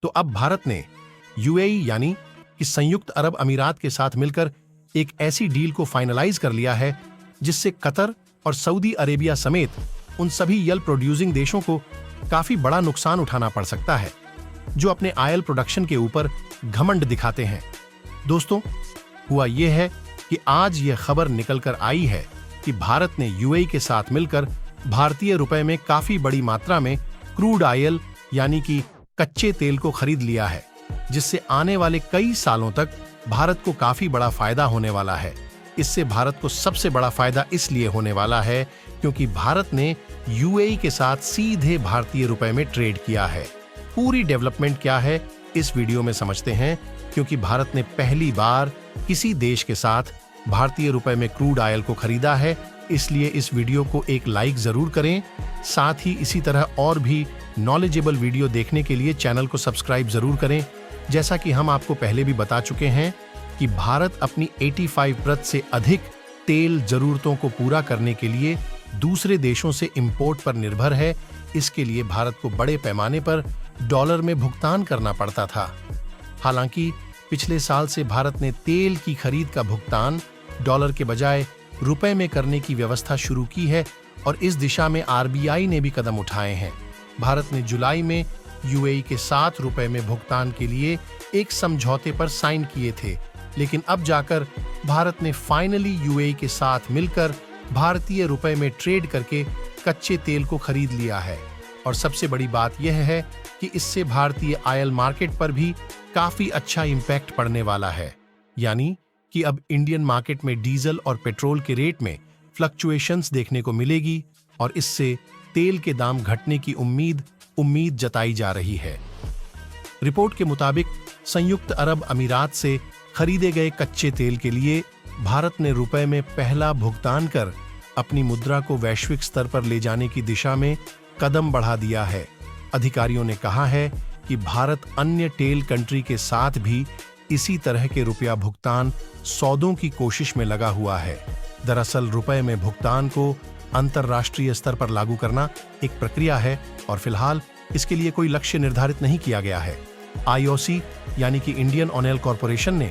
तो अब भारत ने यूएई यानी कि संयुक्त अरब अमीरात के साथ मिलकर एक ऐसी डील को फाइनलाइज कर लिया है जिससे कतर और सऊदी अरेबिया समेत उन सभी यल प्रोड्यूसिंग देशों को काफी बड़ा नुकसान उठाना पड़ सकता है जो अपने ऑयल प्रोडक्शन के ऊपर घमंड दिखाते हैं। दोस्तों, हुआ यह है कि आज यह खबर निकल कर आई है कि भारत ने यूएई के साथ मिलकर भारतीय रुपए में काफी बड़ी मात्रा में क्रूड ऑयल यानी कि कच्चे तेल को खरीद लिया है, जिससे आने वाले कई सालों तक भारत को काफी बड़ा फायदा होने वाला है। इससे भारत को सबसे बड़ा फायदा इसलिए होने वाला है क्योंकि भारत ने यूएई के साथ सीधे भारतीय रुपए में ट्रेड किया है। पूरी डेवलपमेंट क्या है इस वीडियो में समझते हैं, क्योंकि भारत ने पहली बार किसी देश के साथ भारतीय रुपए में क्रूड ऑयल को खरीदा है। इसलिए इस वीडियो को एक लाइक जरूर करें। साथ ही इसी तरह और भी नॉलेजेबल वीडियो देखने के लिए चैनल को सब्सक्राइब जरूर करें। जैसा कि हम आपको पहले भी बता चुके हैं कि भारत अपनी 85% से अधिक तेल जरूरतों को पूरा करने के लिए दूसरे देशों से इंपोर्ट पर निर्भर है। इसके लिए भारत को बड़े पैमाने पर डॉलर में भुगतान करना पड़ता था। हालांकि पिछले साल से भारत ने तेल की खरीद का भुगतान डॉलर के बजाय रुपए में करने की व्यवस्था शुरू की है और इस दिशा में आरबीआई ने भी कदम उठाए हैं। भारत ने जुलाई में यूएई के साथ रुपए में भुगतान के लिए एक समझौते पर साइन किए थे, लेकिन अब जाकर भारत ने फाइनली यूएई के साथ मिलकर भारतीय रुपए में ट्रेड करके कच्चे तेल को खरीद लिया है। और सबसे बड़ी बात यह है कि इससे भारतीय ऑयल मार्केट पर भी काफी अच्छा इंपैक्ट पड़ने वाला है, यानी कि अब इंडियन मार्केट में डीजल और पेट्रोल के रेट में फ्लक्चुएशंस देखने को मिलेगी और इससे तेल के दाम घटने की उम्मीद जताई जा रही है। रिपोर्ट के मुताबिक संयुक्त अरब अमीरात से खरीदे गए कच्चे तेल के लिए भारत ने रुपए में पहला भुगतान कर अपनी मुद्रा को वैश्विक स्तर पर ले जाने की दिशा में कदम बढ़ा दिया है। अधिकारियों ने कहा है कि भारत अन्य टेल कंट्री के साथ भी इसी तरह के रुपया भुगतान सौदों की कोशिश में लगा हुआ है। दरअसल रुपए में भुगतान को अंतर्राष्ट्रीय स्तर पर लागू करना एक प्रक्रिया है और फिलहाल इसके लिए कोई लक्ष्य निर्धारित नहीं किया गया है। आईओसी यानी कि इंडियन ऑयल कॉरपोरेशन ने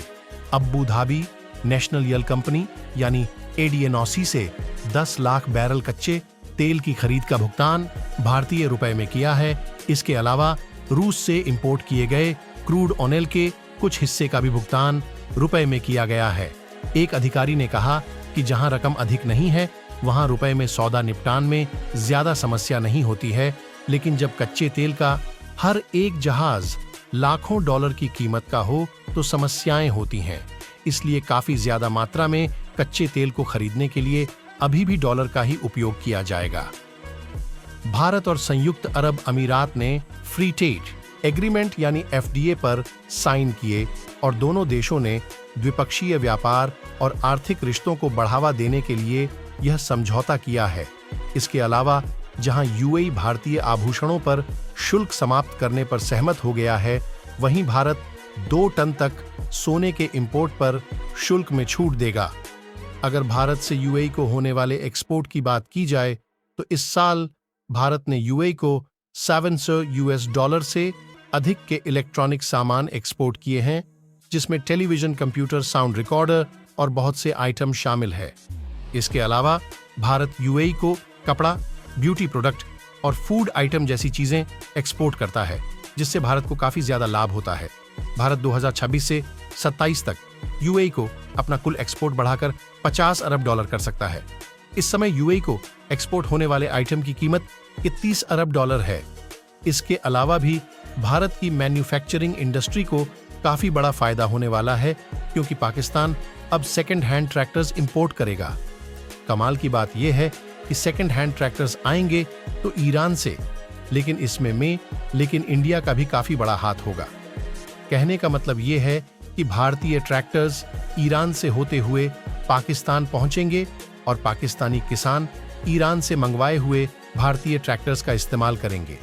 अबू धाबी नेशनल यल कंपनी यानी एडीएनओसी से 10 लाख बैरल कच्चे तेल की खरीद का भुगतान भारतीय रुपए में किया है। इसके अलावा रूस से इंपोर्ट किए गए क्रूड ऑयल के कुछ हिस्से का भी भुगतान रुपए में किया गया है। एक अधिकारी ने कहा कि जहां रकम अधिक नहीं है वहां रुपए में सौदा निपटान में ज्यादा समस्या नहीं होती है, लेकिन जब कच्चे तेल का हर एक जहाज लाखों डॉलर की कीमत का हो तो समस्याएं होती हैं। इसलिए काफी ज्यादा मात्रा में कच्चे तेल को खरीदने के लिए अभी भी डॉलर का ही उपयोग किया जाएगा। भारत और संयुक्त अरब अमीरात ने फ्री ट्रेड एग्रीमेंट यानी एफडीए पर साइन किए और दोनों देशों ने द्विपक्षीय व्यापार और आर्थिक रिश्तों को बढ़ावा देने के लिए यह समझौता किया है। इसके अलावा जहां यूएई भारतीय आभूषणों पर शुल्क समाप्त करने पर सहमत हो गया है, वहीं भारत 2 टन तक सोने के इंपोर्ट पर शुल्क में छूट देगा। अगर भारत से यूएई को होने वाले एक्सपोर्ट की बात की जाए तो इस साल भारत ने यूएई को $700 से अधिक के इलेक्ट्रॉनिक सामान एक्सपोर्ट किए हैं, जिसमें टेलीविजन, कंप्यूटर, साउंड रिकॉर्डर और बहुत से आइटम शामिल है। इसके अलावा भारत यूएई को कपड़ा, ब्यूटी प्रोडक्ट और फूड आइटम जैसी चीजें एक्सपोर्ट करता है, जिससे भारत को काफी ज्यादा लाभ होता है। भारत 2026 से 27 तक यूएई को अपना कुल एक्सपोर्ट बढ़ाकर $50 अरब कर सकता है। इस समय यूएई को एक्सपोर्ट होने वाले आइटम की कीमत $30 अरब है। इसके अलावा भी भारत की मैन्युफैक्चरिंग इंडस्ट्री को काफी बड़ा फायदा होने वाला है, क्योंकि पाकिस्तान अब सेकेंड हैंड ट्रैक्टर्स इंपोर्ट करेगा। कमाल की बात यह है कि सेकेंड हैंड ट्रैक्टर्स आएंगे तो ईरान से, लेकिन इंडिया का भी काफी बड़ा हाथ होगा। कहने का मतलब यह है कि भारतीय ट्रैक्टर्स ईरान से होते हुए पाकिस्तान पहुंचेंगे और पाकिस्तानी किसान ईरान से मंगवाए हुए भारतीय ट्रैक्टर्स का इस्तेमाल करेंगे।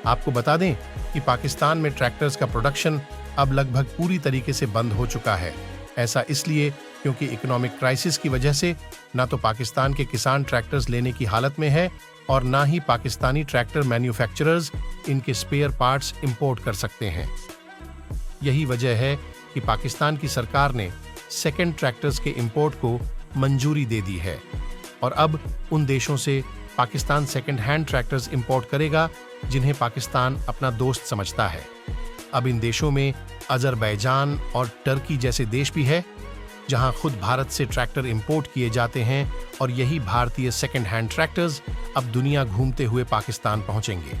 आपको बता दें कि पाकिस्तान में ट्रैक्टर्स का प्रोडक्शन अब लगभग पूरी तरीके से बंद हो चुका है। ऐसा इसलिए क्योंकि इकोनॉमिक क्राइसिस की वजह से ना तो पाकिस्तान के किसान ट्रैक्टर्स लेने की हालत में है और ना ही पाकिस्तानी ट्रैक्टर मैन्युफैक्चरर्स इनके स्पेयर पार्ट्स इंपोर्ट कर सकते हैं। यही वजह है कि पाकिस्तान की सरकार ने सेकंड ट्रैक्टर्स के इंपोर्ट को मंजूरी दे दी है और अब उन देशों से Pakistan second hand tractors import करेगा जिन्हें पाकिस्तान अपना दोस्त समझता है। अब इन देशों में अजरबैजान और टर्की जैसे देश भी है जहां खुद भारत से ट्रैक्टर इंपोर्ट किए जाते हैं और यही भारतीय सेकंड हैंड ट्रैक्टर्स अब दुनिया घूमते हुए पाकिस्तान पहुंचेंगे।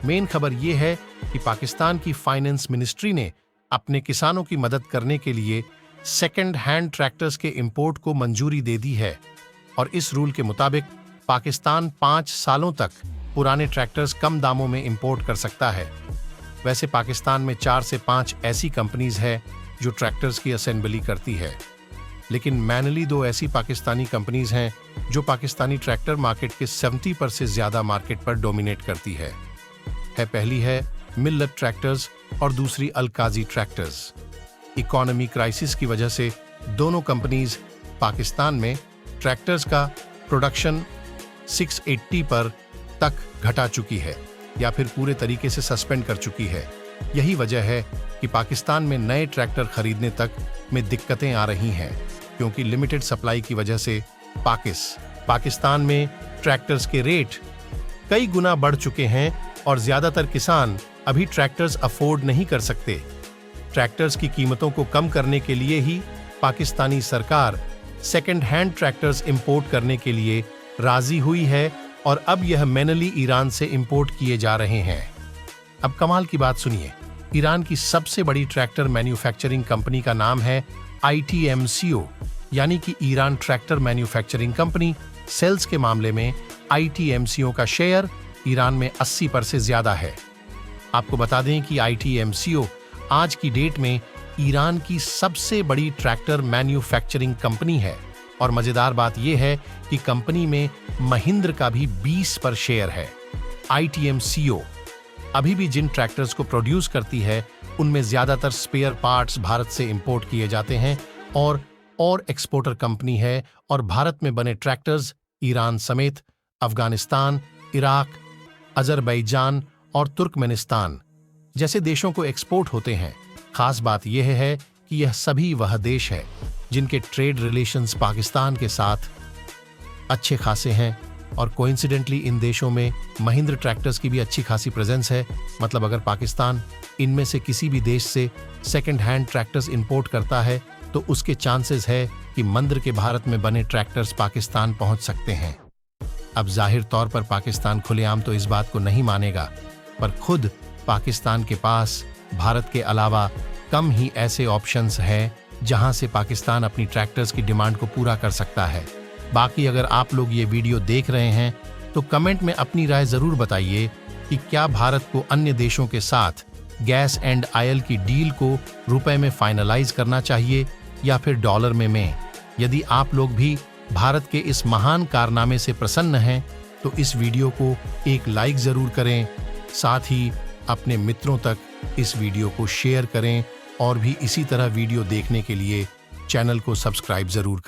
मेन खबर यह है कि पाकिस्तान की फाइनेंस मिनिस्ट्री ने अपने किसानों की मदद करने के लिए सेकंड हैंड ट्रैक्टर्स के इंपोर्ट को मंजूरी दे दी है और इस रूल के मुताबिक पाकिस्तान 5 सालों तक पुराने ट्रैक्टर्स कम दामों में इंपोर्ट कर सकता है। वैसे पाकिस्तान में 4 से 5 ऐसी कंपनीज है जो ट्रैक्टर्स की असेंबली करती है, लेकिन मैनली 2 ऐसी पाकिस्तानी कंपनीज हैं जो पाकिस्तानी ट्रैक्टर मार्केट के 70% से ज्यादा मार्केट पर डोमिनेट करती है। पहली है मिल्लत ट्रैक्टर्स और दूसरी अल-काजी ट्रैक्टर्स। इकोनॉमी क्राइसिस की वजह से दोनों कंपनीज पाकिस्तान में ट्रैक्टर्स का प्रोडक्शन 680 पर तक घटा चुकी है या फिर पूरे तरीके से सस्पेंड कर चुकी है। यही वजह है कि पाकिस्तान में नए ट्रैक्टर खरीदने तक में दिक्कतें आ रही हैं क्योंकि लिमिटेड सप्लाई की वजह से पाकिस्तान में ट्रैक्टर्स के रेट कई गुना बढ़ चुके हैं और ज्यादातर किसान अभी ट्रैक्टर्स अफोर्ड नहीं कर सकते। ट्रैक्टर्स की कीमतों को कम करने के लिए ही पाकिस्तानी सरकार सेकंड हैंड ट्रैक्टर्स इंपोर्ट करने के लिए राजी हुई है और अब यह मैनली ईरान से इंपोर्ट किए जा रहे हैं। अब कमाल की बात सुनिए, ईरान की सबसे बड़ी ट्रैक्टर मैन्युफैक्चरिंग कंपनी का नाम है ITMCO यानी कि Iran tractor manufacturing company. Sales के मामले में ITMCO का शेयर ईरान में 80% से ज्यादा है। आपको बता दें कि ITMCO आज की डेट में ईरान की सबसे बड़ी ट्रैक्टर मैन्युफैक्चरिंग कंपनी है और मजेदार बात यह है कि कंपनी में महिंद्र का भी 20% शेयर है। ITMCO अभी भी जिन ट्रैक्टर्स को प्रोड्यूस करती है उनमें ज्यादातर स्पेयर पार्ट्स भारत से इंपोर्ट किए जाते हैं और एक्सपोर्टर कंपनी है और भारत में बने ट्रैक्टर्स ईरान समेत अफगानिस्तान, इराक, अजरबैजान और तुर्कमेनिस्तान जैसे देशों को एक्सपोर्ट होते हैं। खास बात यह है कि यह सभी वह देश है जिनके ट्रेड रिलेशंस पाकिस्तान के साथ अच्छे खासे हैं और कोइंसिडेंटली इन देशों में महिंद्र ट्रैक्टर्स की भी अच्छी खासी प्रेजेंस है। मतलब अगर पाकिस्तान इनमें से किसी भी देश से सेकंड हैंड ट्रैक्टर्स इंपोर्ट करता है तो उसके चांसेस है कि महिंद्र के भारत में बने ट्रैक्टर्स पाकिस्तान पहुंच सकते हैं। अब जाहिर तौर पर पाकिस्तान खुलेआम तो इस बात को नहीं मानेगा, पर खुद पाकिस्तान के पास भारत के अलावा कम ही ऐसे ऑप्शंस हैं जहां से पाकिस्तान अपनी ट्रैक्टर्स की डिमांड को पूरा कर सकता है। बाकी अगर आप लोग ये वीडियो देख रहे हैं तो कमेंट में अपनी राय जरूर बताइए कि क्या भारत को अन्य देशों के साथ गैस एंड ऑयल की डील को रुपए में फाइनलाइज करना चाहिए या फिर डॉलर में। यदि आप लोग भी भारत के इस महान कारनामे से प्रसन्न हैं तो इस वीडियो को एक लाइक जरूर करें, साथ ही अपने मित्रों तक इस वीडियो को शेयर करें और भी इसी तरह वीडियो देखने के लिए चैनल को सब्सक्राइब जरूर करें।